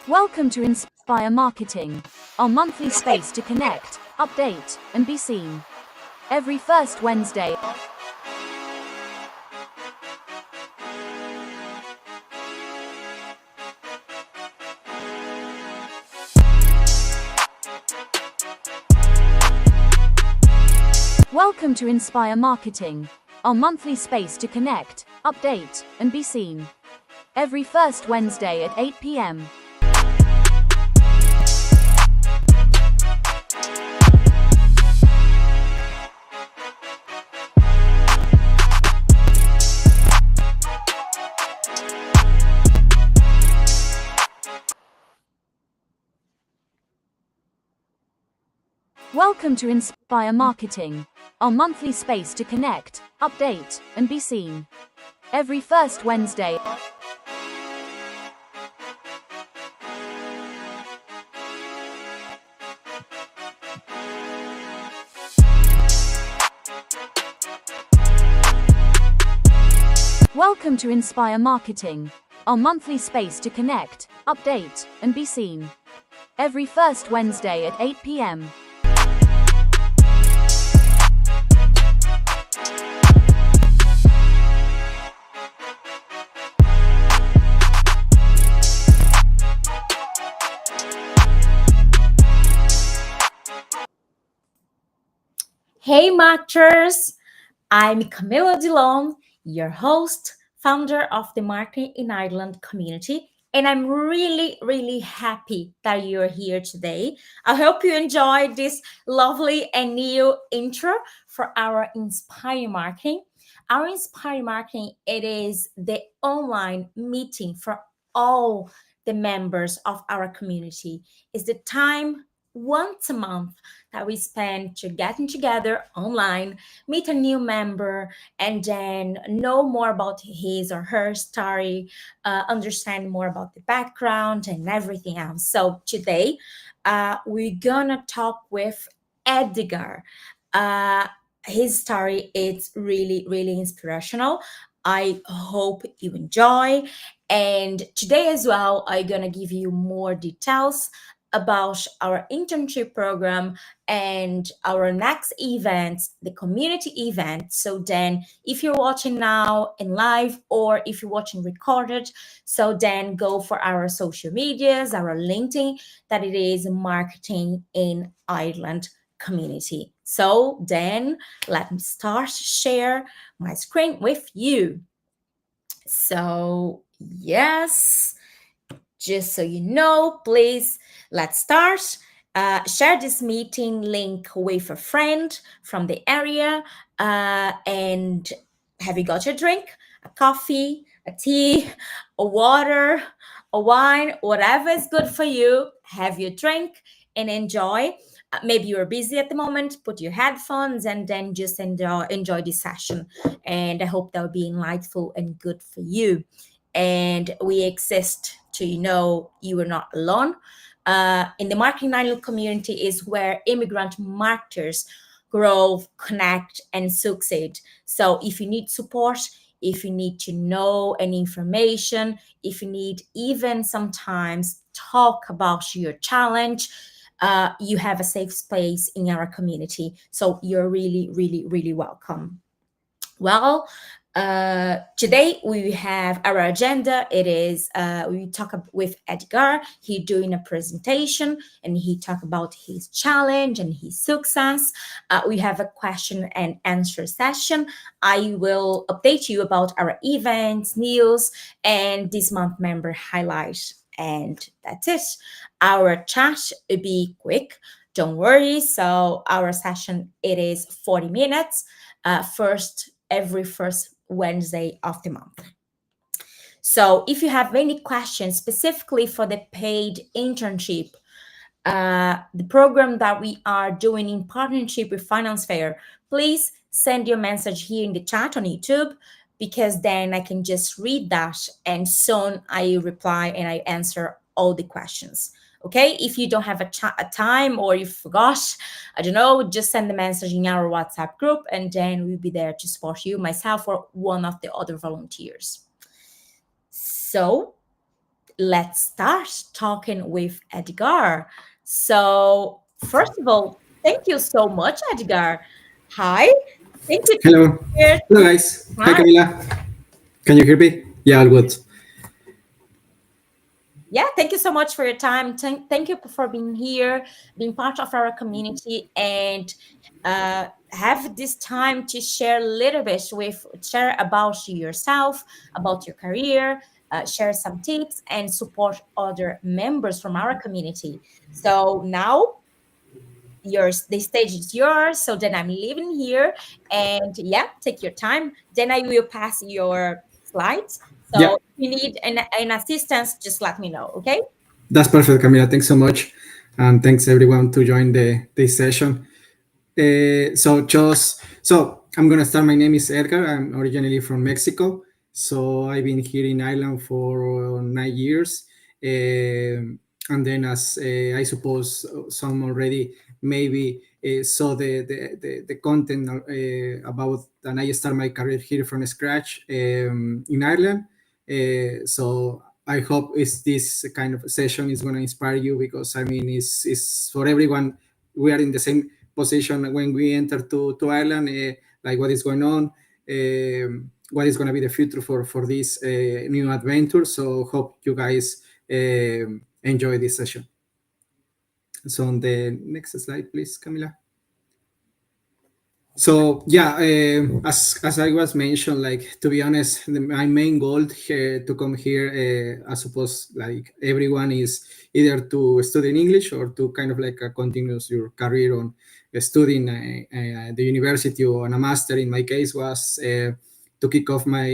Welcome to Inspire Marketing, our monthly space to connect, update, and be seen. Every first Wednesday. Welcome to Inspire Marketing, our monthly space to connect, update, and be seen. Every first Wednesday at 8 p.m. Welcome to Inspire Marketing, our monthly space to connect, update, and be seen. Every first Wednesday. Welcome to Inspire Marketing, our monthly space to connect, update, and be seen. Every first Wednesday at 8 p.m. Hey Marketers! I'm Camila Dillon, your host, founder of the Marketing in Ireland community, and I'm really happy that you're here today. I hope you enjoyed this lovely and new intro for our Inspire Marketing. Our Inspire Marketing, it is the online meeting for all the members of our community. It's the time once a month that we spend to getting together online, meet a new member, and then know more about his or her story, understand more about the background and everything else. So today, we're gonna talk with Edgar. Uh, his story is really inspirational. I hope you enjoy. And today as well, I'm gonna give you more details about our internship program and our next event, the community event. So then if you're watching now in live or if you're watching recorded, so then go for our social medias, our LinkedIn, that it is Marketing in Ireland community. So then let me start share my screen with you. So yes, just so you know, please, let's start. Share this meeting link with a friend from the area. And have you got your drink? A coffee, a tea, a water, a wine, whatever is good for you. Have your drink and enjoy. Maybe you're busy at the moment, put your headphones and then just enjoy this session. And I hope that will be enlightful and good for you. And we exist to you are not alone. In the Marketing Ireland community is where immigrant marketers grow, connect, and succeed. So if you need support, if you need to know any information, if you need even sometimes talk about your challenge, you have a safe space in our community. So you're really welcome. Well, today we have our agenda. It is we talk with Edgar. He doing a presentation and he talk about his challenge and his success. We have a question and answer session. I will update you about our events, news, and this month member highlight. And that's it. Our chat will be quick. Don't worry. So our session, it is 40 minutes. Every first Wednesday of the month. So if you have any questions specifically for the paid internship, the program that we are doing in partnership with Finance Fair, please send your message here in the chat on YouTube, because then I can just read that and soon I reply and I answer all the questions. Okay, if you don't have a time or you forgot, I don't know, just send the message in our WhatsApp group and then we'll be there to support you, myself or one of the other volunteers. So let's start talking with Edgar. So, first of all, thank you so much, Edgar. Hi, thank you Hello. here. Hello, guys. Hi, Hi. Camila. Can you hear me? Yeah, all good. Yeah, thank you so much for your time. Thank you for being here, being part of our community, and have this time to share a little bit share about yourself, about your career, share some tips, and support other members from our community. So now the stage is yours. So then I'm leaving here, and yeah, take your time. Then I will pass your slides. So Yeah, if you need an assistance, just let me know. Okay. that's perfect, Camila. Thanks so much. And thanks everyone to join this session. So I'm gonna start. My name is Edgar. I'm originally from Mexico. So I've been here in Ireland for 9 years. And then, as I suppose some already maybe saw the content about, and I start my career here from scratch in Ireland. So I hope this kind of session is going to inspire you, because I mean, it's for everyone. We are in the same position when we enter to Ireland, like what is going on, what is going to be the future for this new adventure. So hope you guys enjoy this session. So on the next slide, please, Camila. So yeah, as I was mentioned, like, to be honest, my main goal here to come here, I suppose, like everyone, is either to study in English or to kind of like continuous your career on studying the university, or on a master. In my case, was to kick off my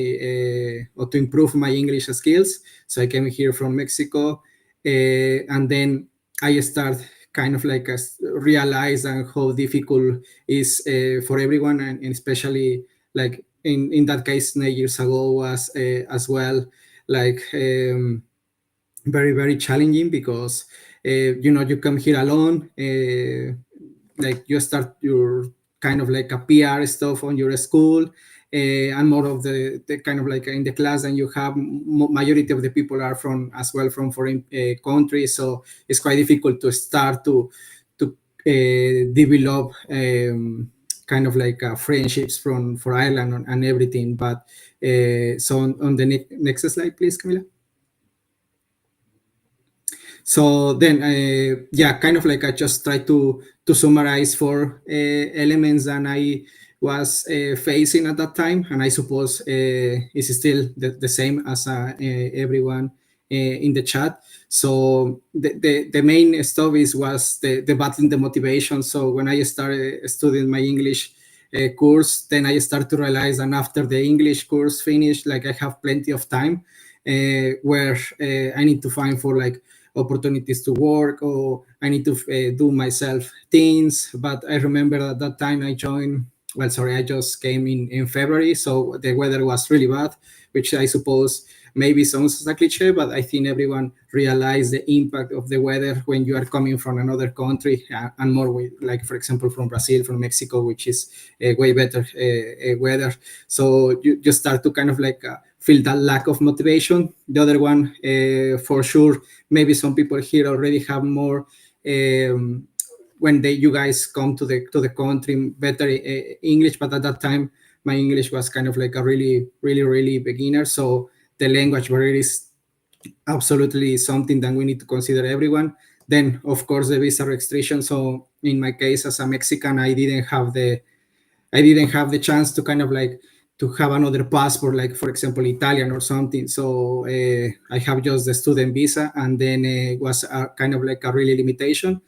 or to improve my English skills. So I came here from Mexico, and then I start kind of like realize and how difficult is for everyone, and especially like in that case 9 years ago was as well, like very very challenging, because you come here alone, like you start your kind of like a PR stuff on your school, and more of the kind of like in the class, and you have majority of the people are from as well from foreign countries, so it's quite difficult to start to develop kind of like friendships from for Ireland and everything. But so on the next slide, please, Camila. So then, yeah, kind of like I just try to summarize four elements that I was facing at that time, and I suppose it's still the same as everyone in the chat. So the main stuff was the battling the motivation. So when I started studying my English course, then I start to realize, and after the English course finished, like I have plenty of time where I need to find for like opportunities to work, or I need to do myself things. But I remember at that time I joined, well, sorry, I just came in February, so the weather was really bad, which I suppose maybe sounds as a cliche, but I think everyone realized the impact of the weather when you are coming from another country, and more with, like, for example, from Brazil, from Mexico, which is way better weather. So you start to kind of like feel that lack of motivation. The other one, for sure, maybe some people here already have more when you guys come to the country, better English, but at that time my English was kind of like a really really really beginner. So the language barrier is absolutely something that we need to consider, everyone. Then of course the visa restriction. So in my case, as a Mexican, I didn't have the chance to kind of like to have another passport, like for example Italian or something. So I have just the student visa, and then it was kind of like a really limitation.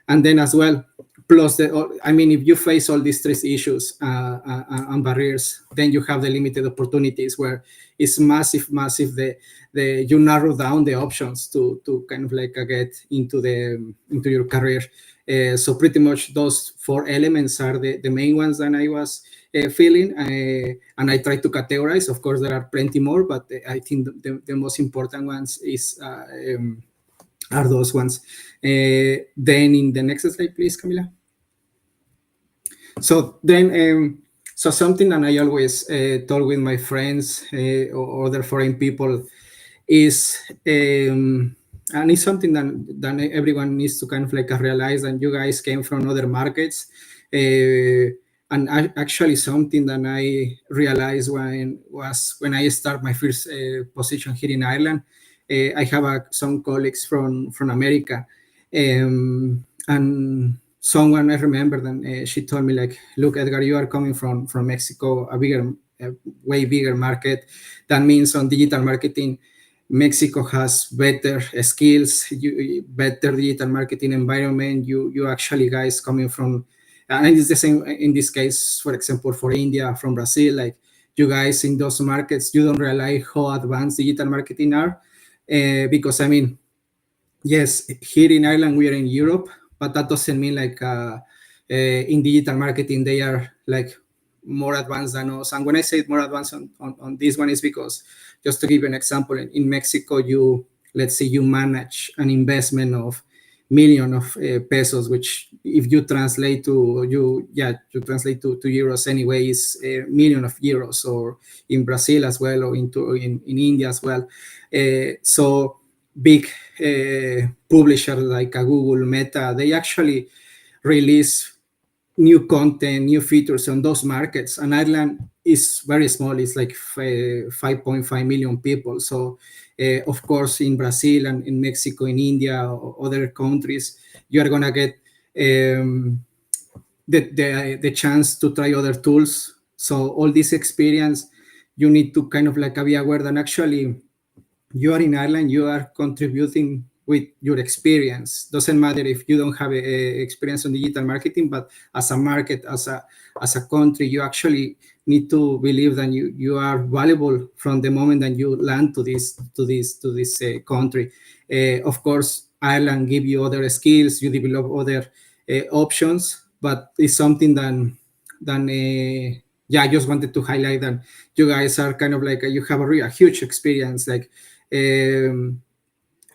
And then as well, plus I mean, if you face all these three issues and barriers, then you have the limited opportunities, where it's massive the you narrow down the options to kind of like get into your career. So pretty much those four elements are the main ones that I was feeling, and I try to categorize. Of course, there are plenty more, but I think the most important ones are those ones. Then in the next slide, please, Camila. So then, something that I always talk with my friends or other foreign people is and it's something that everyone needs to kind of like realize that you guys came from other markets, and actually something that I realized when I start my first position here in Ireland. I have some colleagues from America, and someone I remember then she told me like, look, Edgar, you are coming from Mexico, a way bigger market. That means on digital marketing, Mexico has better skills, better digital marketing environment. You actually guys coming from, and it's the same in this case, for example, for India, from Brazil, like you guys in those markets, you don't realize how advanced digital marketing are. Because I mean, yes, here in Ireland we are in Europe, but that doesn't mean like in digital marketing they are like more advanced than us. And when I say more advanced on this one, is because, just to give you an example, in Mexico, let's say you manage an investment of million of pesos, which if you translate you translate to euros anyway, is a million of euros, or in Brazil as well, or in India as well. So big publishers like a Google, Meta, they actually release new content, new features on those markets. And Ireland is very small. It's like 5.5 million people. So, of course, in Brazil and in Mexico, in India, or other countries, you are going to get the chance to try other tools. So all this experience, you need to kind of like be aware that actually you are in Ireland, you are contributing with your experience. Doesn't matter if you don't have a experience on digital marketing, but as a market, as a country, you actually need to believe that you are valuable from the moment that you land to this country. Of course, Ireland give you other skills, you develop other options, but it's something I just wanted to highlight that you guys are kind of like you have a huge experience, like.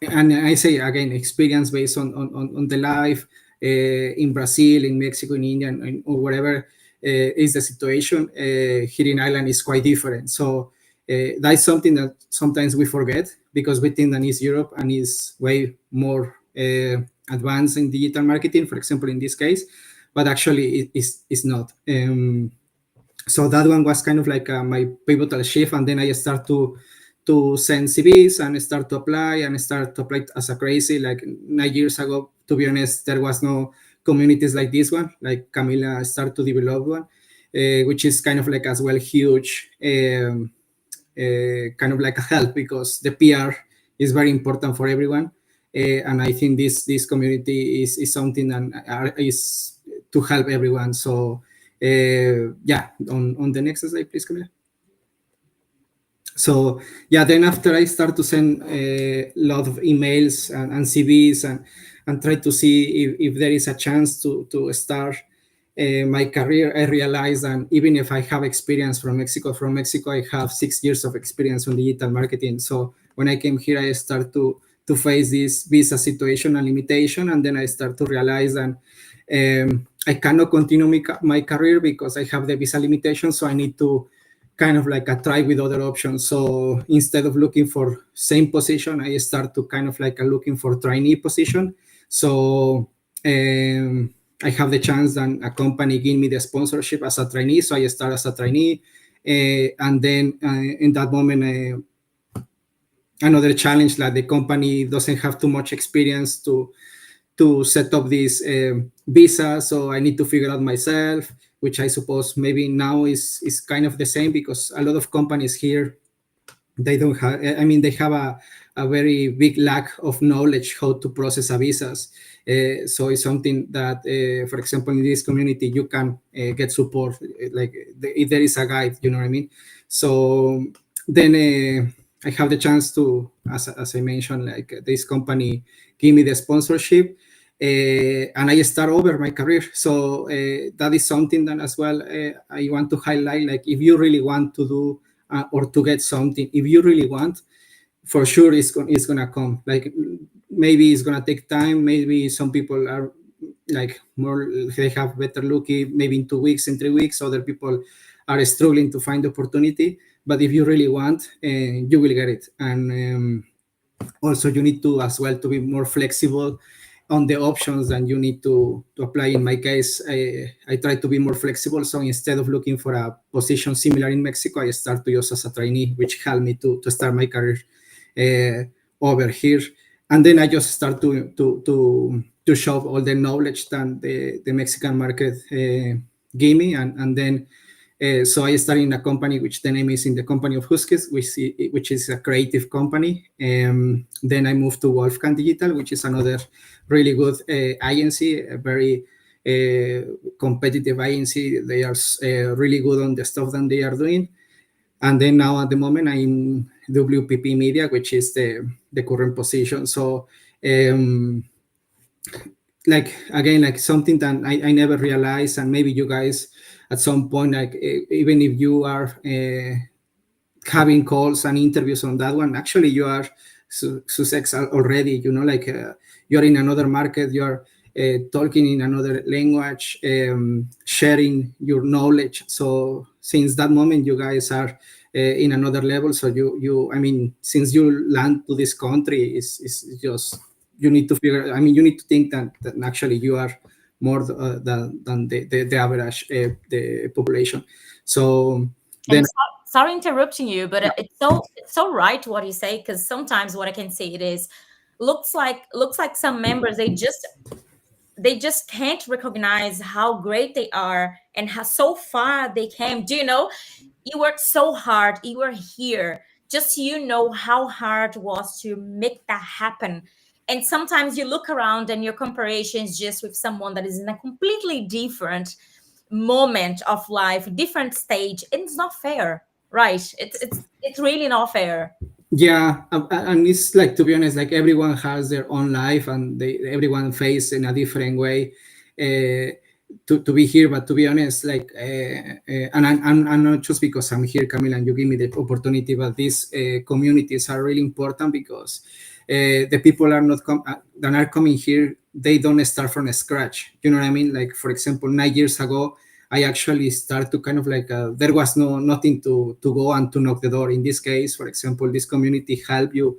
And I say again, experience based on the life in Brazil, in Mexico, in India, or wherever is the situation. Here in Ireland is quite different. So that's something that sometimes we forget, because we think that is Europe and is way more advanced in digital marketing, for example, in this case, but actually it's not. So that one was kind of like my pivotal shift, and then I start to send CVs and start to apply as a crazy. Like 9 years ago, to be honest, there was no communities like this one, like Camila started to develop one, which is kind of like as well huge, kind of like a help, because the PR is very important for everyone. And I think this community is something that is to help everyone. So on the next slide, please, Camila. So then after I start to send a lot of emails and CVs and try to see if there is a chance to start my career, I realized that even if I have experience from Mexico, I have 6 years of experience on digital marketing. So when I came here, I start to face this visa situation and limitation, and then I start to realize that I cannot continue my career because I have the visa limitation. So I need to kind of like try with other options. So instead of looking for same position, I start to kind of like looking for trainee position. So I have the chance that a company give me the sponsorship as a trainee. So I start as a trainee. And then in that moment, another challenge, that the company doesn't have too much experience to set up this visa. So I need to figure out myself, which I suppose maybe now is kind of the same, because a lot of companies here, they don't have, I mean, they have a very big lack of knowledge how to process a visas. So it's something that, for example, in this community, you can get support, like if there is a guide, you know what I mean? So then I have the chance to, as I mentioned, like this company give me the sponsorship, and I start over my career. So that is something that as well I want to highlight. Like if you really want to do or to get something, if you really want, for sure it's gonna come. Like maybe it's gonna take time. Maybe some people are like more, they have better lucky, maybe in 2 weeks, in 3 weeks. Other people are struggling to find opportunity. but if you really want, you will get it. And also you need to as well to be more flexible on the options that you need to apply. In my case, I try to be more flexible. So instead of looking for a position similar in Mexico, I start to use as a trainee, which helped me to start my career over here. And then I just start to show all the knowledge that the Mexican market gave me. And then so I started in a company which the name is in the company of Huskies, which is a creative company. Then I moved to Wolfgang Digital, which is another really good agency, a very competitive agency. They are really good on the stuff that they are doing. And then now at the moment I'm WPP Media, which is the current position. So like again, like something that I never realized, and maybe you guys at some point, like even if you are having calls and interviews on that one, actually you are success already, you know, like you're in another market, you're talking in another language, sharing your knowledge. So since that moment, you guys are in another level. So I mean, since you land to this country, is just, you need to figure, I mean, you need to think that actually you are more than the average the population. So then, And sorry interrupting you, but it's so right what you say, because sometimes what I can see it is looks like some members they just can't recognize how great they are and how so far they came. Do you know, you worked so hard, you were here, just so you know how hard it was to make that happen. And sometimes you look around and your comparisons just with someone that is in a completely different moment of life, different stage, and it's not fair, right? It's really not fair. yeah, and it's like, to be honest, like everyone has their own life, and everyone face in a different way to be here. But to be honest, like and I'm not just because I'm here, Camila, and you give me the opportunity, but these communities are really important, because the people are not that are coming here, they don't start from scratch, you know what I mean? Like, for example, 9 years ago, I actually start to kind of like there was nothing to go and to knock the door. In this case, for example, this community help you,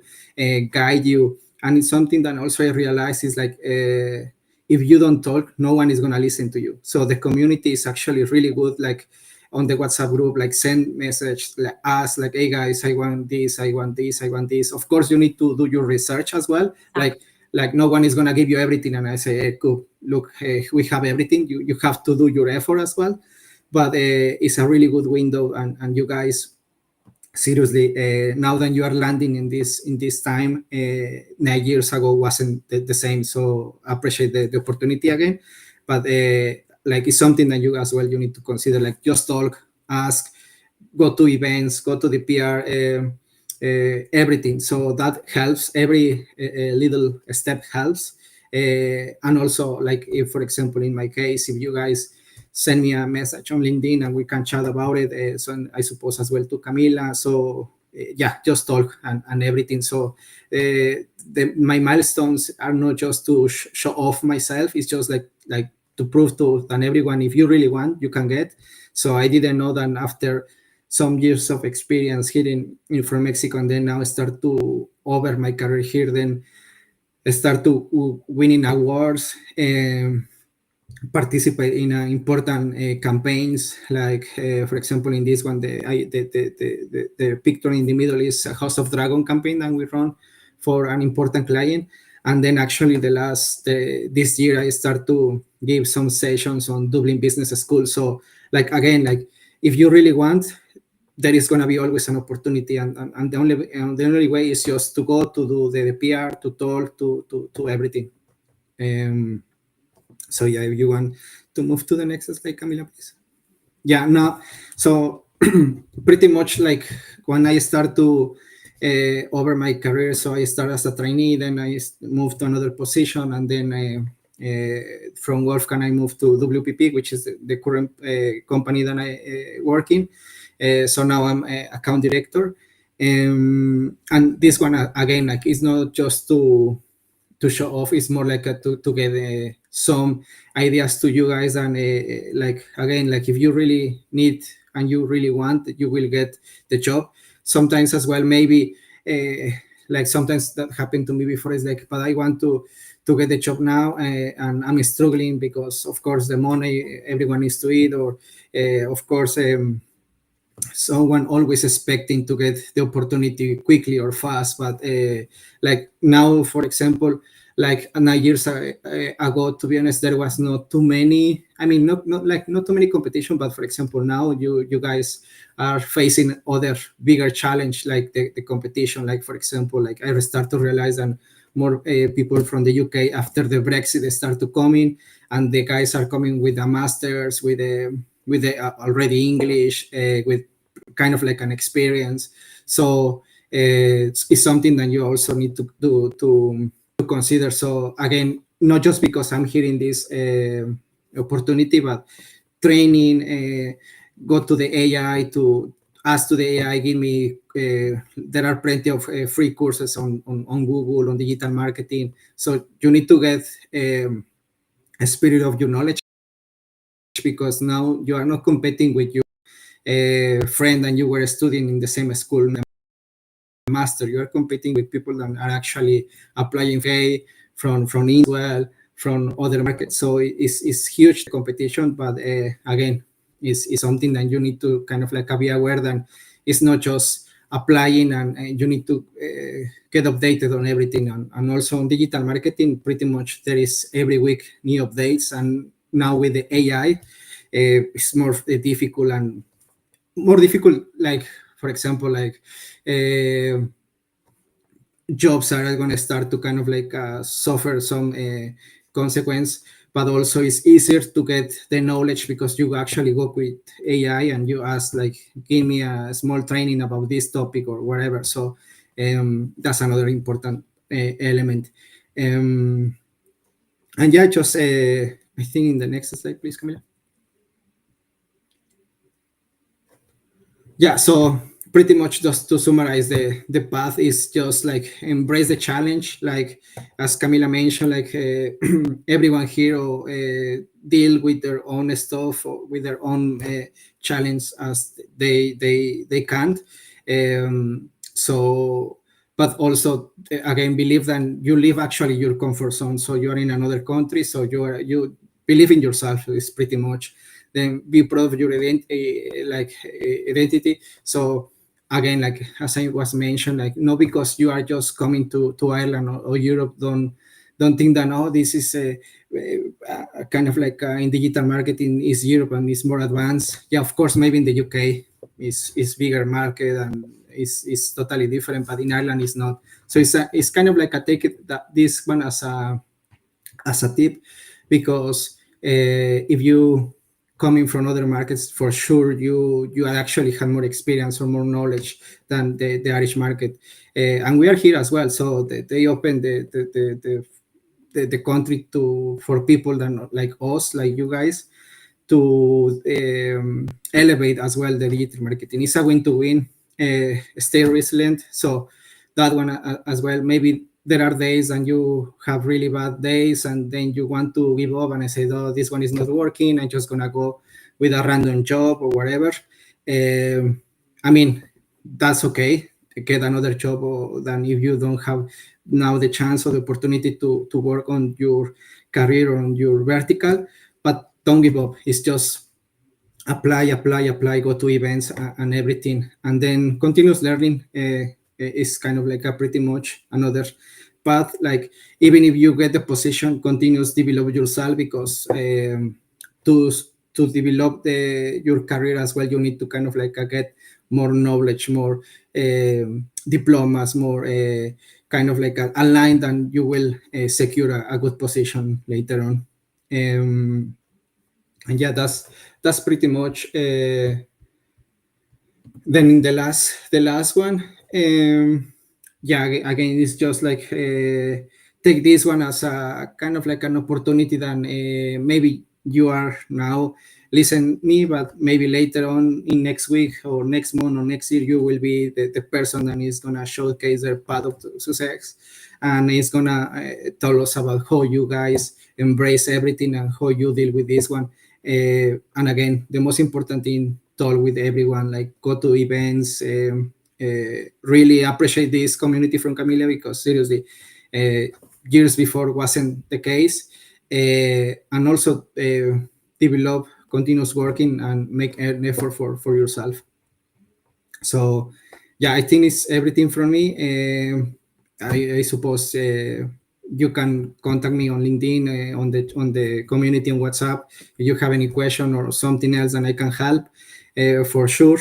guide you, and it's something that also I realized is like if you don't talk, no one is gonna listen to you. So the community is actually really good. Like on the WhatsApp group, like send message, like ask, like, hey guys, I want this, I want this, I want this. Of course, you need to do your research as well. Like no one is gonna give you everything, and I say, hey, cool, look, we have everything. You have to do your effort as well. But it's a really good window, and you guys, seriously, now that you are landing in this time, 9 years ago wasn't the same. So I appreciate the opportunity again. But like, it's something that you as well, you need to consider, like, just talk, ask, go to events, go to the PR, everything. So that helps. Every little step helps. And also, like, if, for example, in my case, if you guys send me a message on LinkedIn and we can chat about it, so I suppose as well to Camila. So yeah, just talk and everything. So my milestones are not just to show off myself. It's just like to prove to everyone, if you really want, you can get. So I didn't know that after some years of experience here in from Mexico, and then now start to over my career here, then start to winning awards, participate in important campaigns, like for example in this one, the picture in the middle is a House of Dragon campaign that we run for an important client. And then actually this year I start to give some sessions on Dublin Business School. So like, again, like, if you really want, there is going to be always an opportunity, and the only way is just to go to do the PR, to talk, to everything. So yeah, if you want to move to the next slide, Camila, please. Yeah, no. So pretty much like when I start to over my career, so I start as a trainee, then I moved to another position, and then from Wolfgang I moved to WPP, which is the current company that I work in. So now I'm account director, and this one again, like, it's not just to show off. It's more like to get some ideas to you guys, and like, again, like, if you really need and you really want, you will get the job. Sometimes as well, maybe like sometimes that happened to me before, is like, but I want to get the job now, and I'm struggling because of course the money, everyone needs to eat, or of course someone always expecting to get the opportunity quickly or fast. But like now, for example, like 9 years ago, to be honest, there was not too many, I mean, not too many competition, but for example, now you guys are facing other bigger challenge, like the competition. Like for example, like I start to realize that more people from the UK after the Brexit, they start to come in, and the guys are coming with a masters, with the already English, with kind of like an experience. So it's something that you also need to do to consider. So again, not just because I'm hearing this opportunity, but training, go to the AI, to ask to the AI, give me, there are plenty of free courses on Google on digital marketing. So you need to get a spirit of your knowledge, because now you are not competing with your friend and you were studying in the same school, master. You are competing with people that are actually applying from India as well, from other markets. So it's huge competition, but again, it's something that you need to kind of like be aware that it's not just applying, and you need to get updated on everything. And also on digital marketing, pretty much there is every week new updates, and now with the AI, it's more difficult, and more difficult, like for example, like jobs are going to start to kind of like suffer some consequence, but also it's easier to get the knowledge because you actually work with AI and you ask like, give me a small training about this topic or whatever. So that's another important element. And yeah, just I think in the next slide, please, Camila. Yeah, so pretty much just to summarize, the path is just like embrace the challenge, like as Camila mentioned, like everyone here deal with their own stuff or with their own challenge as they can. So but also again, believe that you leave actually your comfort zone, so you are in another country, so you believe in yourself. Is pretty much, then be proud of your identity. So again, like as I was mentioned, like not because you are just coming to Ireland or Europe, don't think that, oh, this is a kind of like in digital marketing is Europe and is more advanced. Yeah, of course, maybe in the UK is bigger market and is totally different, but in Ireland it's not. So it's kind of like I take it that this one as a tip, because if you coming from other markets, for sure you actually have more experience or more knowledge than the Irish market, and we are here as well. So they open the country for people that like us, like you guys, to elevate as well the digital marketing. It's a win to win. Stay resilient. So that one as well. Maybe there are days and you have really bad days, and then you want to give up and I say, oh, this one is not working, I'm just gonna go with a random job or whatever. I mean, that's okay, get another job, or than if you don't have now the chance or the opportunity to work on your career or on your vertical. But don't give up. It's just apply, go to events and everything, and then continuous learning is kind of like a pretty much another path. Like even if you get the position, continuous develop yourself, because to develop your career as well, you need to kind of like get more knowledge, more diplomas, more kind of like a line, and you will secure a good position later on. And yeah, that's pretty much. Then the last one, yeah, again, it's just like take this one as a kind of like an opportunity that maybe you are now listen me, but maybe later on in next week or next month or next year, you will be the person that is gonna showcase their path of success, and is gonna tell us about how you guys embrace everything and how you deal with this one. And again, the most important thing talk with everyone, like go to events. Really appreciate this community from Camila because seriously, years before wasn't the case. And also develop continuous working and make an effort for yourself. So yeah, I think it's everything from me. I suppose you can contact me on LinkedIn, on the community on WhatsApp if you have any question or something else and I can help. For sure,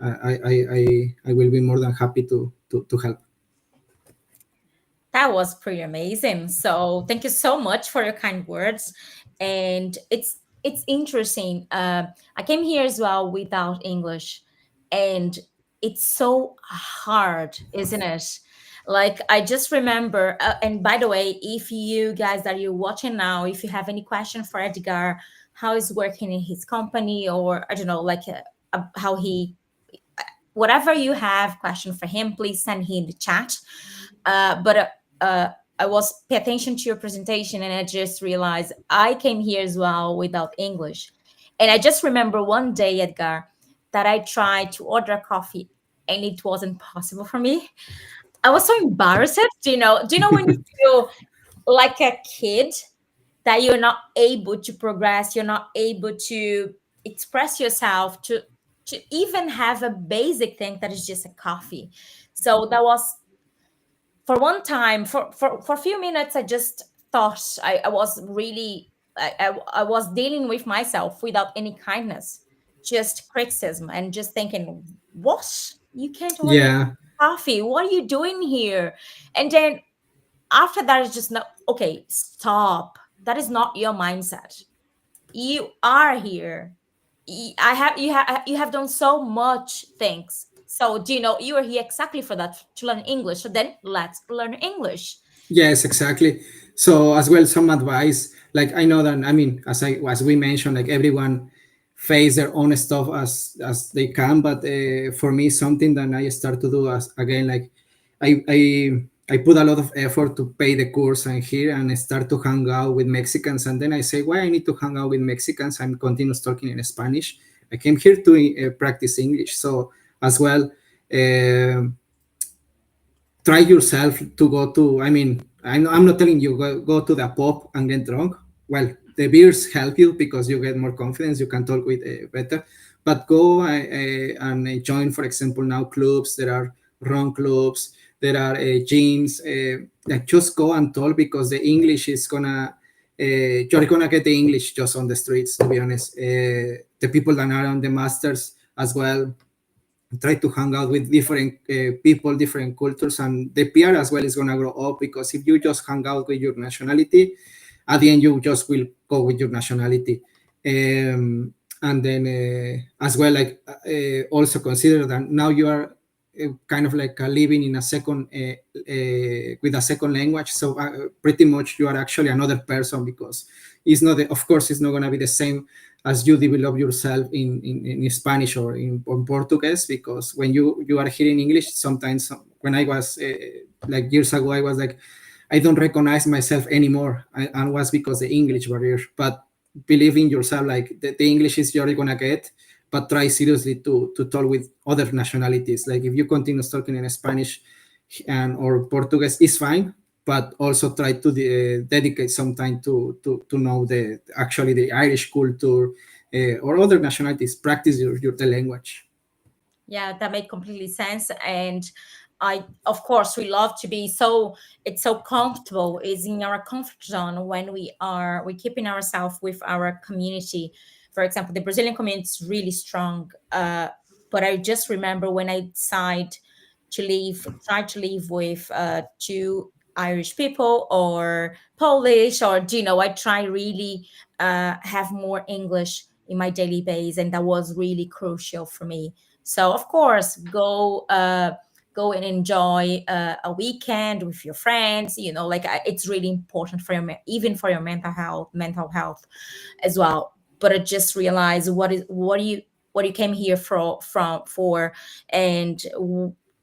I will be more than happy to help. That was pretty amazing. So thank you so much for your kind words. And it's interesting. I came here as well without English, and it's so hard, isn't it? Like I just remember. And by the way, if you guys that you're watching now, if you have any question for Edgar, how he's working in his company, or I don't know, like how he, whatever you have question for him, please send him in the chat. But I was pay attention to your presentation, and I just realized I came here as well without English. And I just remember one day, Edgar, that I tried to order a coffee and it wasn't possible for me. I was so embarrassed. Do you know when you feel like a kid that you're not able to progress, you're not able to express yourself, to even have a basic thing that is just a coffee. So that was, for one time, for a few minutes, I just thought I was really, I was dealing with myself without any kindness, just criticism, and just thinking, what, you can't order Yeah, coffee, what are you doing here? And then after that, it's just not okay, stop, that is not your mindset. You are here. You have done so much things. So do you know you are here exactly for that, to learn English. So then let's learn English. yes, exactly. So as well, some advice. Like I know that, I mean, as we mentioned, like everyone face their own stuff as they can. But for me, something that I start to do as again, like I put a lot of effort to pay the course and here and I start to hang out with Mexicans. And then I say, why I need to hang out with Mexicans? I'm continuous talking in Spanish. I came here to practice English. So as well. Try yourself to go to, I mean, I'm not telling you go to the pub and get drunk. Well, the beers help you because you get more confidence, you can talk with better, but go and join, for example, now clubs. There are run clubs, there are gyms. Like just go and talk because the English is gonna you're gonna get the English just on the streets, to be honest. The people that are on the masters as well, try to hang out with different people, different cultures, and the PR as well is going to grow up because if you just hang out with your nationality, at the end you just will go with your nationality. And then as well, like also consider that now you are kind of like living in a second with a second language, so pretty much you are actually another person because it's not of course it's not going to be the same as you develop yourself in Spanish or in Portuguese, because when you are hearing English, sometimes when I was like years ago, I was like, I don't recognize myself anymore, and was because the English barrier. But believe in yourself, like the English is you're gonna get, but try seriously to talk with other nationalities. Like if you continue talking in Spanish and or Portuguese, it's fine, but also try to dedicate some time to know the actually the Irish culture or other nationalities. Practice your the language. Yeah, that made completely sense. And I, of course, we love to be so, it's so comfortable, is in our comfort zone when we keeping ourselves with our community. For example, the Brazilian community is really strong. But I just remember when I decided to leave, try to live with two Irish people or Polish, or I try really have more English in my daily base, and that was really crucial for me. So of course, go and enjoy a weekend with your friends. Like it's really important for your even for your mental health as well. But I just realized what you came here for, and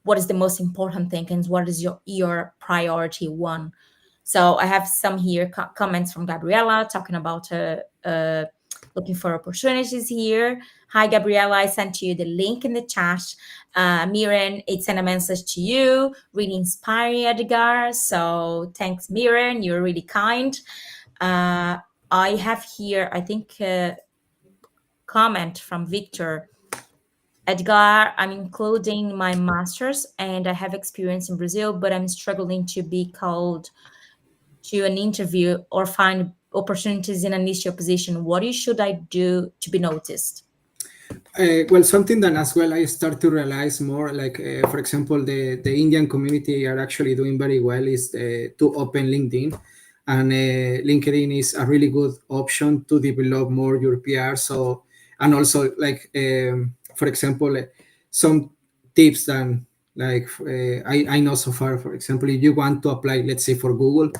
what is the most important thing, and what is your priority one. So I have some here comments from Gabriela talking about looking for opportunities here. Hi, Gabriela. I sent you the link in the chat. Miren, it sent a message to you. Really inspiring, Edgar. So thanks, Miren. You're really kind. I have here, I think, comment from Victor. Edgar, I'm including my master's and I have experience in Brazil, but I'm struggling to be called to an interview or find opportunities in an initial position. What should I do to be noticed? Well, something that as well I start to realize more, like for example, the Indian community are actually doing very well is to open LinkedIn, and LinkedIn is a really good option to develop more your PR. So, and also like for example, some tips that I know so far. For example, if you want to apply, let's say for Google.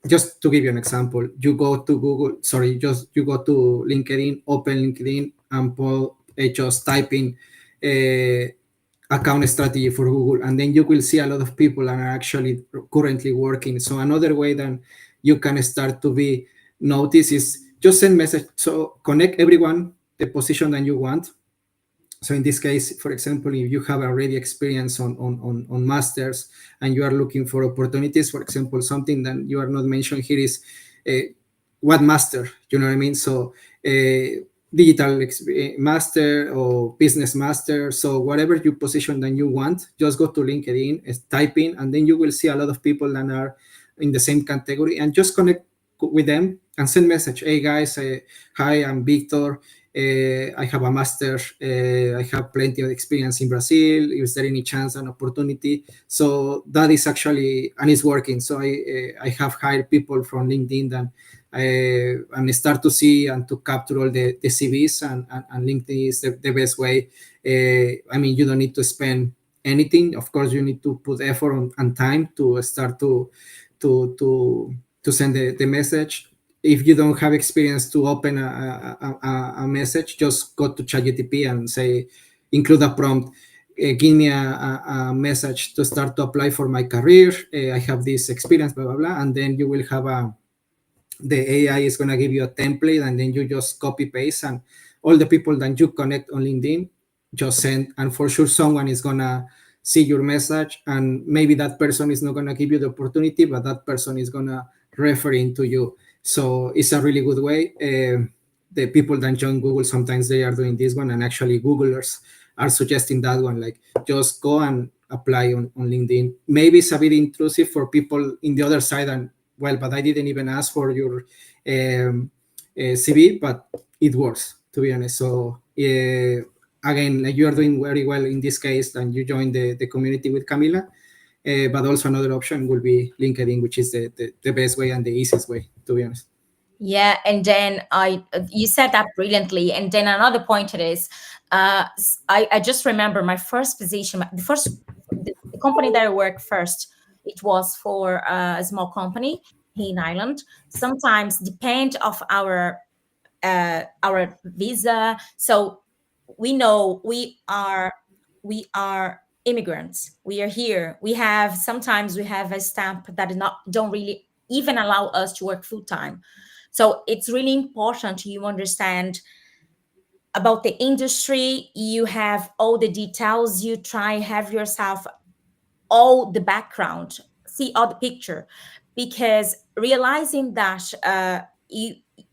Just to give you an example, you go to Google, sorry, just you go to LinkedIn, open LinkedIn, and just type in account strategy for Google, and then you will see a lot of people that are actually currently working. So another way that you can start to be noticed is just send message. So connect everyone the position that you want. So in this case, for example, if you have already experience on masters and you are looking for opportunities, for example, something that you are not mentioned here is what master, you know what I mean? So digital master or business master. So whatever you position that you want, just go to LinkedIn, type in, and then you will see a lot of people that are in the same category, and just connect with them and send message. Hey guys, hi, I'm Victor. I have a master. I have plenty of experience in Brazil. Is there any chance and opportunity? So that is actually, and it's working. So I have hired people from LinkedIn and start to see and to capture all the CVs, and LinkedIn is the best way. I mean, you don't need to spend anything. Of course, you need to put effort and time to start to to send the message. If you don't have experience to open a message, just go to ChatGPT and say, include a prompt. Give me a message to start to apply for my career. I have this experience, blah, blah, blah. And then you will have the AI is going to give you a template, and then you just copy paste, and all the people that you connect on LinkedIn, just send. And for sure, someone is going to see your message, and maybe that person is not going to give you the opportunity, but that person is going to refer into you. So it's a really good way. The people that join Google, sometimes they are doing this one, and actually Googlers are suggesting that one, like just go and apply on LinkedIn. Maybe it's a bit intrusive for people in the other side, and well, but I didn't even ask for your CV, but it works, to be honest. So again, like you are doing very well in this case, and you join the community with Camila. But also another option will be LinkedIn, which is the best way and the easiest way, to be honest. Yeah, and then you said that brilliantly. And then another point it is, I just remember my first position, the company that I worked first. It was for a small company in Ireland. Sometimes depend of our visa. So we know we are immigrants. We are here. We have sometimes we have a stamp that is not don't really even allow us to work full time. So it's really important you understand about the industry. You have all the details. You try have yourself all the background, see all the picture, because realizing that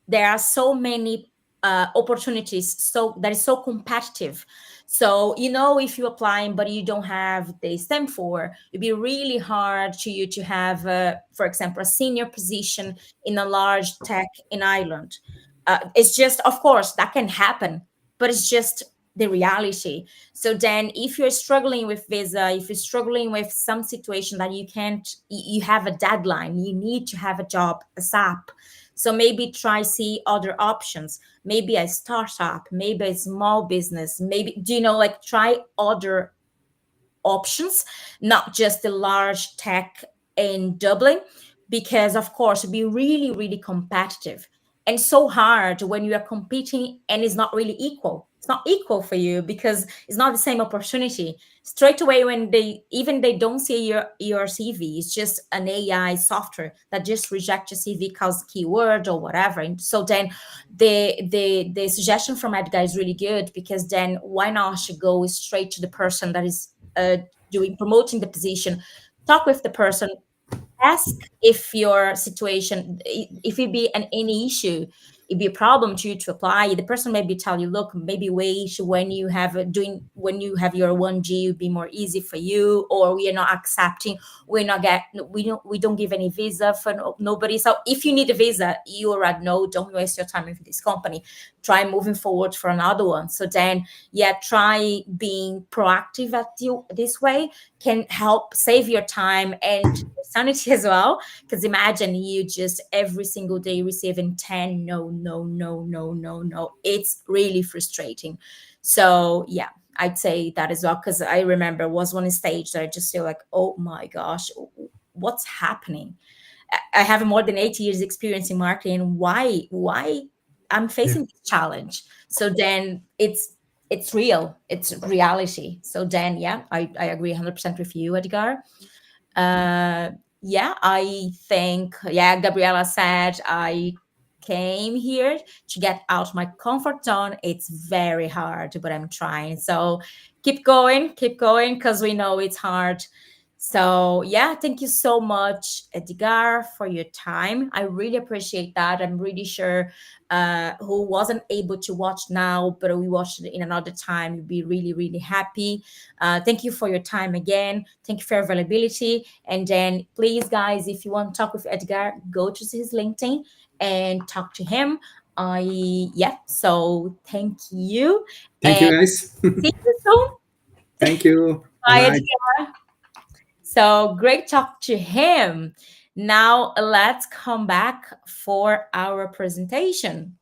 there are so many opportunities, so that is so competitive. So if you applying but you don't have the stem for, it'd be really hard to you to have, for example, a senior position in a large tech in Ireland. It's just, of course, that can happen, but it's just the reality. So then if you're struggling with visa, if you're struggling with some situation that you can't, you have a deadline, you need to have a job ASAP. So maybe try see other options, maybe a startup, maybe a small business, maybe, like try other options, not just the large tech in Dublin, because of course it'd be really, really competitive and so hard when you are competing and it's not really equal. It's not equal for you because it's not the same opportunity. Straight away, when they don't see your CV, it's just an AI software that just rejects your CV because keyword or whatever. And so then the suggestion from Edgar is really good, because then why not go straight to the person that is doing promoting the position, talk with the person, ask if your situation, if it be any issue, it be a problem to you to apply. The person maybe tell you, look, maybe wait, when you have when you have your 1G, it'll be more easy for you, or we are not accepting, we don't give any visa for nobody. So if you need a visa, you already know, don't waste your time with this company, try moving forward for another one. So then, yeah, try being proactive at you this way, can help save your time and your sanity as well. Because imagine you just every single day receiving 10 no, no, no, no, no, no. It's really frustrating. So yeah, I'd say that as well. Because I remember was one stage that I just feel like, oh my gosh, what's happening? I have more than 8 years experience in marketing. Why I'm Yeah. facing this challenge? So then it's real, it's reality. So then, yeah, I agree 100% with you, Edgar. uh yeah, I think, yeah, Gabriela said, I came here to get out my comfort zone. It's very hard, but I'm trying. So keep going, because we know it's hard. So yeah, thank you so much, Edgar, for your time. I really appreciate that. I'm really sure who wasn't able to watch now, but we watched it in another time, you'll be really, really happy. Thank you for your time again. Thank you for your availability. And then please, guys, if you want to talk with Edgar, go to his LinkedIn and talk to him. Yeah, so thank you. Thank you, And guys. see you soon. Thank you. Bye Bye, bye. Edgar. So great talk to him. Now let's come back for our presentation.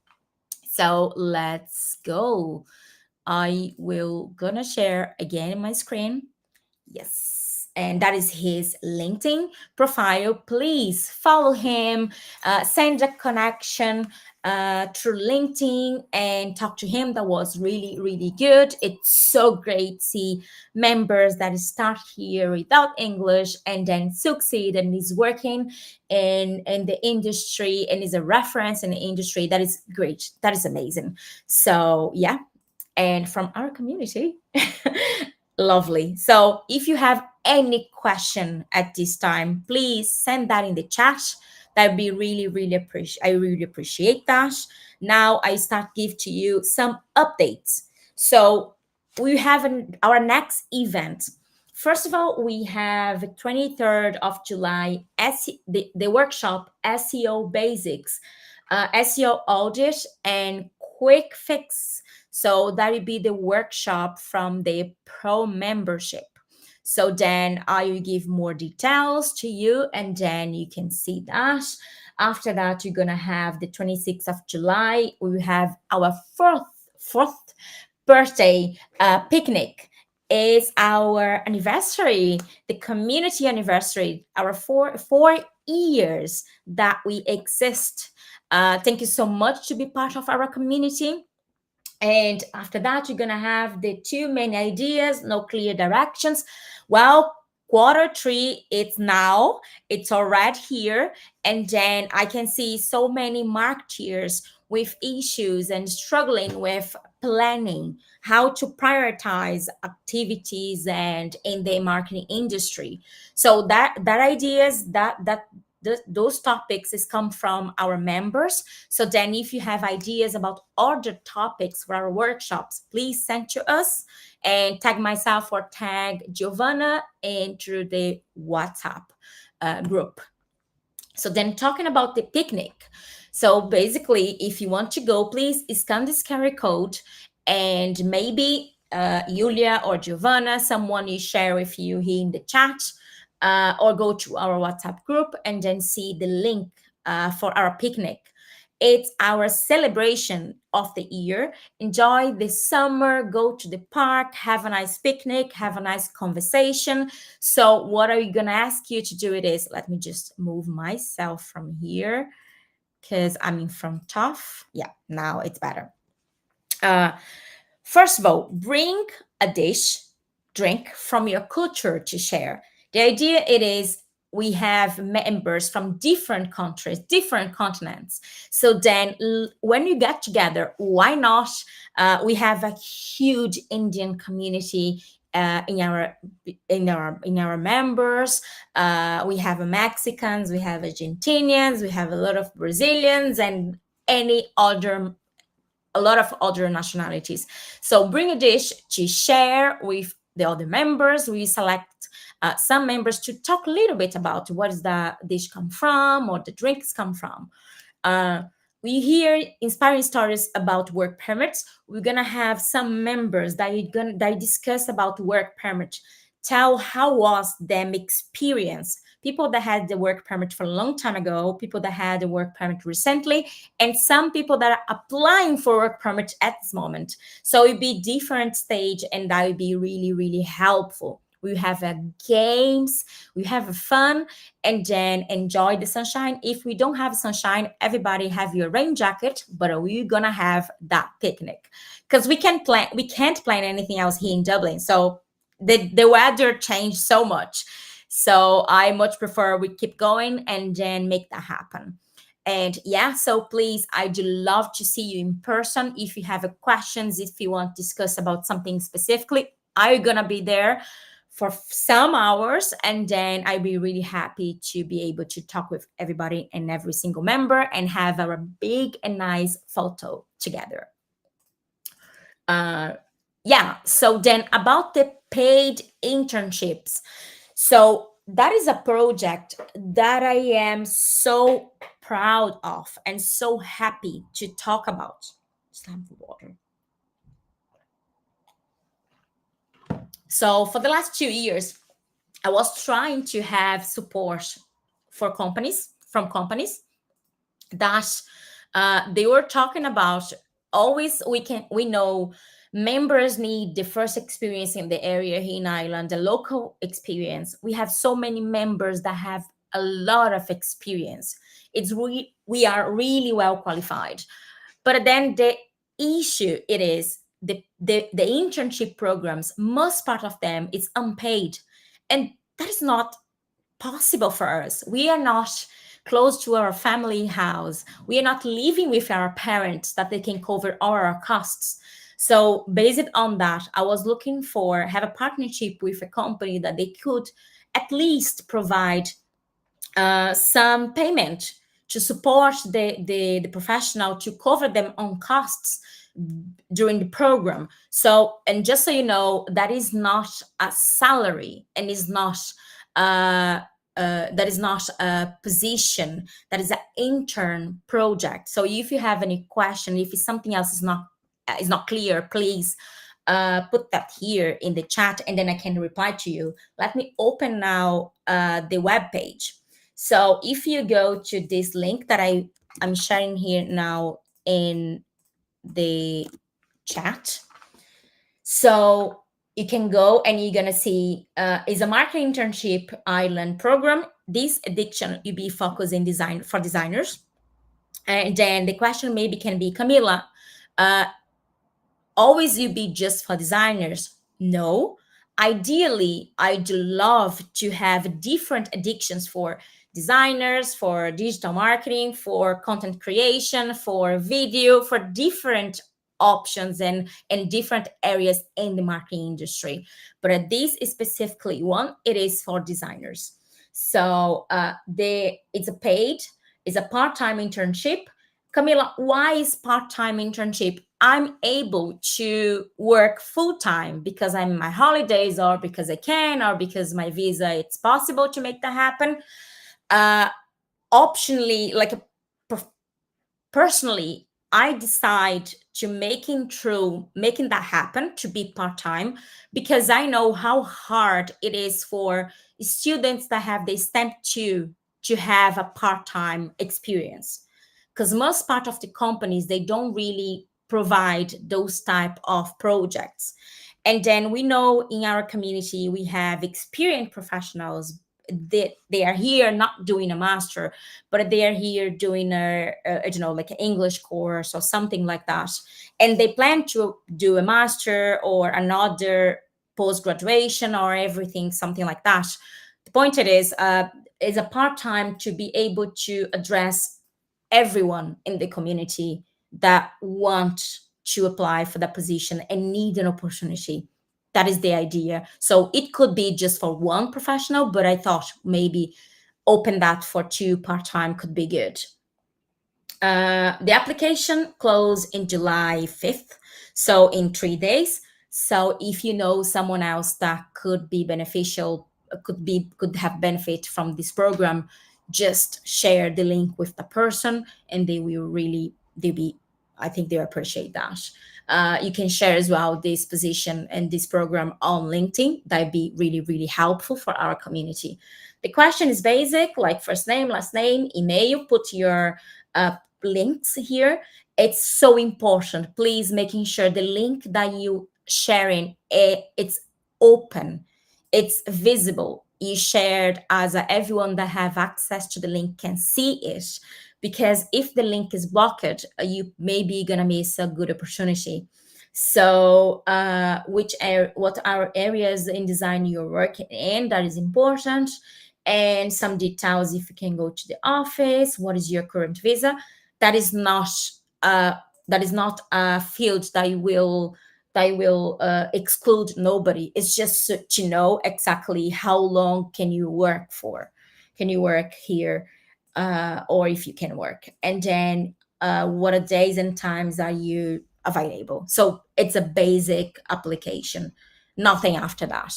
So let's go. I will gonna share again my screen. Yes. And that is his LinkedIn profile. Please follow him, send a connection through LinkedIn and talk to him. That was really, really good. It's so great to see members that start here without English and then succeed and is working in the industry and is a reference in the industry. That is great. That is amazing. So, yeah, and from our community. Lovely. So if you have any question at this time, please send that in the chat. That'd be really, really I really appreciate that. Now I start give to you some updates. So we have our next event. First of all, we have 23rd of July, the workshop SEO Basics, SEO Audit and Quick Fix. So that would be the workshop from the pro membership. So then I will give more details to you and then you can see that. After that, you're going to have the 26th of July. We will have our fourth birthday picnic. Is our anniversary, the community anniversary, our four years that we exist. Thank you so much to be part of our community. And after that, you're going to have the two main ideas, no clear directions. Well, quarter 3, it's now, it's already here. And then I can see so many marketeers with issues and struggling with planning how to prioritize activities and in the marketing industry. So that ideas, those topics is come from our members. So then if you have ideas about other topics for our workshops, please send to us and tag myself or tag Giovanna into the WhatsApp group. So then talking about the picnic. So basically, if you want to go, please scan this QR code and maybe Julia or Giovanna, someone you share with you here in the chat, or go to our WhatsApp group and then see the link for our picnic. It's our celebration of the year. Enjoy the summer, go to the park, have a nice picnic, have a nice conversation. So what are you going to ask you to do it is, let me just move myself from here because I'm in front of, yeah, now it's better. First of all, bring a dish, drink from your culture to share. The idea it is we have members from different countries, different continents. So then when you get together, why not? We have a huge Indian community in our members. We have Mexicans, we have Argentinians, we have a lot of Brazilians, and a lot of other nationalities. So bring a dish to share with the other members. We select some members to talk a little bit about what does the dish come from or the drinks come from. We hear inspiring stories about work permits. We're gonna have some members that discuss about work permit, tell how was them experience. People that had the work permit for a long time ago, people that had the work permit recently, and some people that are applying for work permit at this moment. So it'd be different stage, and that would be really, really helpful. We have games, we have fun, and then enjoy the sunshine. If we don't have sunshine, everybody have your rain jacket, but we're gonna have that picnic because we can't plan anything else here in Dublin. So the weather changed so much. So I much prefer we keep going and then make that happen. And yeah, so please, I do love to see you in person. If you have questions, if you want to discuss about something specifically, I'm gonna be there for some hours, and then I'd be really happy to be able to talk with everybody and every single member and have a big and nice photo together. Yeah, so then about the paid internships. So that is a project that I am so proud of and so happy to talk about. It's time for water. So for the last 2 years, I was trying to have support from companies that they were talking about. Always we know members need the first experience in the area here in Ireland, the local experience. We have so many members that have a lot of experience. We are really well qualified, but then the issue it is the internship programs, most part of them is unpaid, and that is not possible for us. We are not close to our family house. We are not living with our parents that they can cover all our costs. So based on that, I was looking for have a partnership with a company that they could at least provide some payment to support the professional to cover them on costs during the program. So, and just so you know, that is not a salary and is not that is not a position. That is an intern project. So if you have any question, if something else is not clear, please put that here in the chat, and then I can reply to you. Let me open now the web page. So if you go to this link that I'm sharing here now in the chat, so you can go and you're gonna see is a marketing internship Ireland program. This edition you be focusing design for designers, and then the question maybe can be, Camila, always you be just for designers? No, ideally I'd love to have different addictions for designers, for digital marketing, for content creation, for video, for different options and different areas in the marketing industry. But this is specifically one, it is for designers. So it's a part-time internship. Camila, why is part-time internship? I'm able to work full-time because I'm in my holidays, or because I can, or because my visa, it's possible to make that happen. Optionally, personally, I decide to making that happen to be part-time because I know how hard it is for students that have the stamp to have a part-time experience, because most part of the companies, they don't really provide those type of projects. And then we know in our community we have experienced professionals, they are here not doing a master, but they are here doing a you know, like an English course or something like that, and they plan to do a master or another post graduation or everything, something like that. The point it is a part time to be able to address everyone in the community that want to apply for that position and need an opportunity. That is the idea. So it could be just for one professional, but I thought maybe open that for two part-time could be good. The application closed in July 5th, so in 3 days. So if you know someone else that could be beneficial, could have benefit from this program, just share the link with the person, and they'll be, I think they'll appreciate that. You can share as well this position and this program on LinkedIn. That'd be really, really helpful for our community. The question is basic, like first name, last name, email. Put your links here. It's so important. Please making sure the link that you sharing, it's open, it's visible. You shared as everyone that have access to the link can see it. Because if the link is blocked, you may be gonna miss a good opportunity. So what are areas in design you're working in, that is important, and some details if you can go to the office, what is your current visa. That is not a field that will exclude nobody. It's just to know exactly how long can you work for, can you work here, or if you can work, and then what are days and times are you available. So it's a basic application, nothing after that.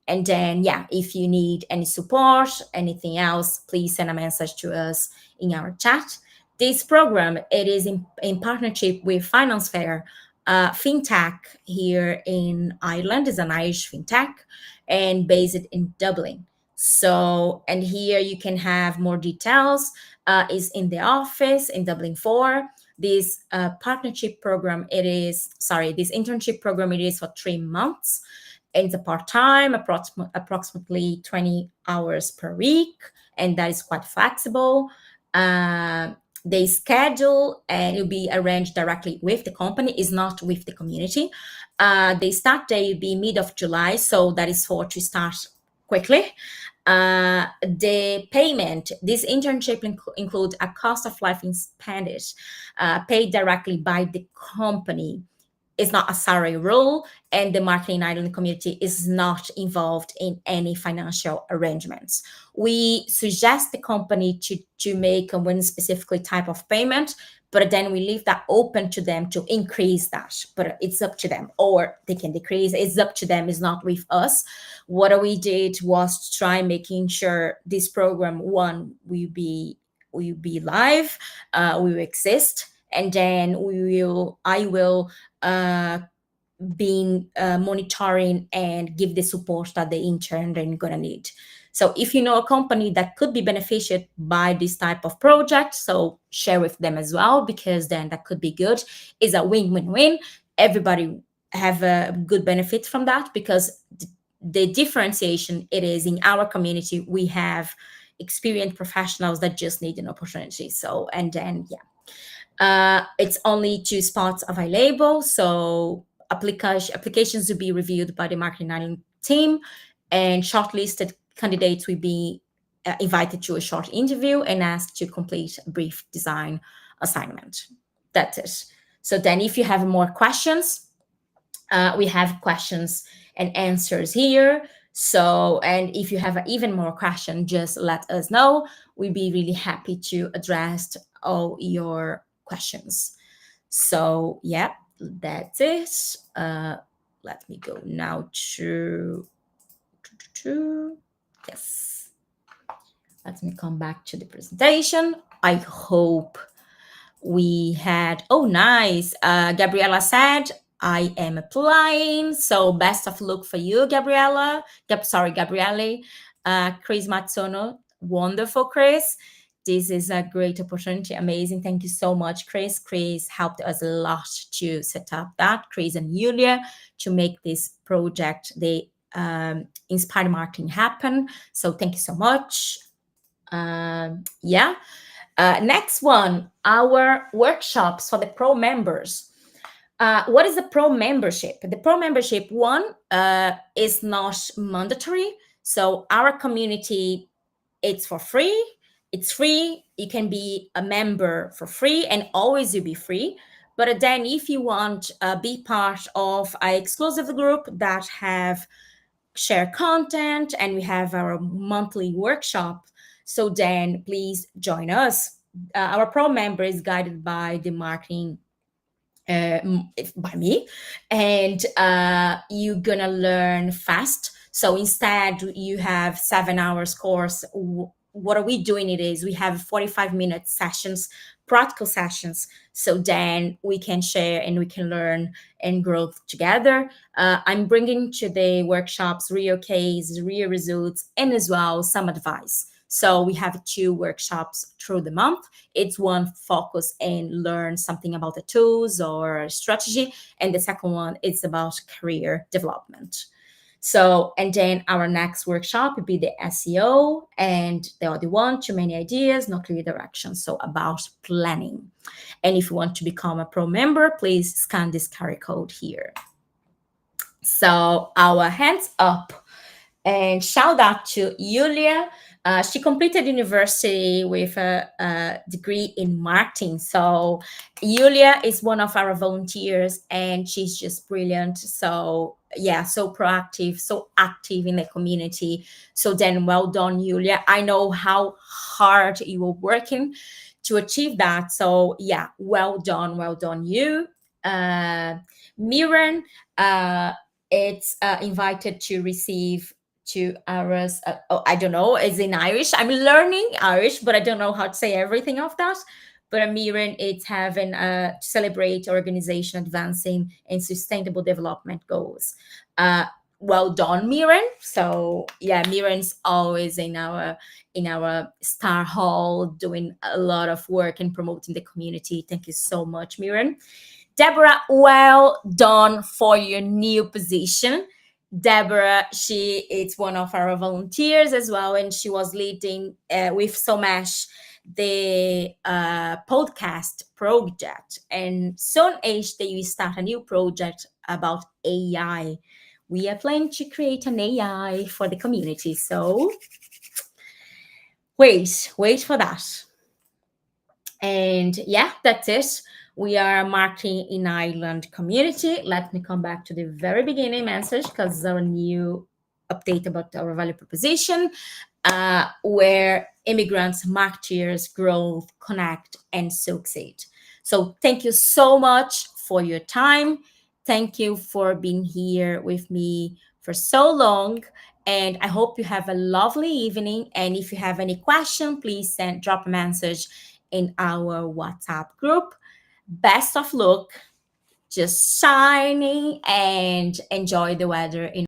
And then, yeah, if you need any support, anything else, please send a message to us in our chat. This program, it is in partnership with Finance Fair, fintech here in Ireland. Is an Irish fintech and based in Dublin. So, and here you can have more details. Is in the office in Dublin 4. This partnership program, this internship program, it is for 3 months. It's a part-time, approximately 20 hours per week, and that is quite flexible. They schedule and it'll be arranged directly with the company, is not with the community. The start date will be mid of July, so that is for to start quickly. The payment, this internship include a cost of life in Spanish, paid directly by the company. It's not a salary rule, and the Marketing Ireland community is not involved in any financial arrangements. We suggest the company to make one specifically type of payment, but then we leave that open to them to increase that. But it's up to them, or they can decrease. It's up to them. It's not with us. What we did was to try making sure this program, one, will be live, will exist, and then I will being monitoring and give the support that the intern are gonna need. So if you know a company that could be benefited by this type of project, so share with them as well, because then that could be good. It's a win-win-win. Everybody have a good benefit from that, because the differentiation it is in our community, we have experienced professionals that just need an opportunity. So, and then, yeah. It's only 2 spots available, so applications will be reviewed by the Marketing Ireland team, and shortlisted candidates will be invited to a short interview and asked to complete a brief design assignment. That's it. So then if you have more questions, we have questions and answers here. So, and if you have even more questions, just let us know. We'd be really happy to address all your questions. So, yeah, that's it. Let me go now to yes. Let me come back to the presentation. I hope we had, oh, nice. Gabriela said, I am applying. So best of luck for you, Gabriela. Gabriele. Chris Matsono. Wonderful, Chris. This is a great opportunity. Amazing. Thank you so much, Chris. Chris helped us a lot to set up that, Chris and Julia, to make this project the inspire marketing happen. So thank you so much. Yeah. Next one, our workshops for the pro members. What is the pro membership? The pro membership one is not mandatory. So our community, it's for free. It's free. You can be a member for free, and always you'll be free. But then, if you want be part of an exclusive group that have share content and we have our monthly workshop, so then please join us. Our pro member is guided by the marketing by me, and you're gonna learn fast. So instead you have 7 hours course. What are we doing? It is we have 45-minute sessions, practical sessions, so then we can share and we can learn and grow together. I'm bringing to the workshops real cases, real results, and as well some advice. So we have 2 workshops through the month. It's one focus and learn something about the tools or strategy, and the second one is about career development. So, and then our next workshop would be the SEO, and the other one, too many ideas, no clear direction. So about planning. And if you want to become a pro member, please scan this QR code here. So our hands up, and shout out to Julia. She completed university with a degree in marketing. So Julia is one of our volunteers, and she's just brilliant. So yeah, so proactive, so active in the community. So then well done, Julia. I know how hard you were working to achieve that. So yeah, well done you. Miran, it's invited to receive 2 hours. I don't know, it's in Irish. I'm learning Irish, but I don't know how to say everything of that. But Miran, it's having to celebrate organization advancing in sustainable development goals. Well done, Miran. So yeah, Miran's always in our star hall doing a lot of work and promoting the community. Thank you so much, Miran. Deborah, well done for your new position. Deborah, she is one of our volunteers as well, and she was leading with Somesh the podcast project. And soon as they will start a new project about AI. We are planning to create an AI for the community. So wait for that. And yeah, that's it. We are a marketing in Ireland community. Let me come back to the very beginning message because it's our new update about our value proposition, where immigrants, marketeers, grow, connect, and succeed. So thank you so much for your time. Thank you for being here with me for so long. And I hope you have a lovely evening. And if you have any question, please drop a message in our WhatsApp group. Best of luck, just shining and enjoy the weather in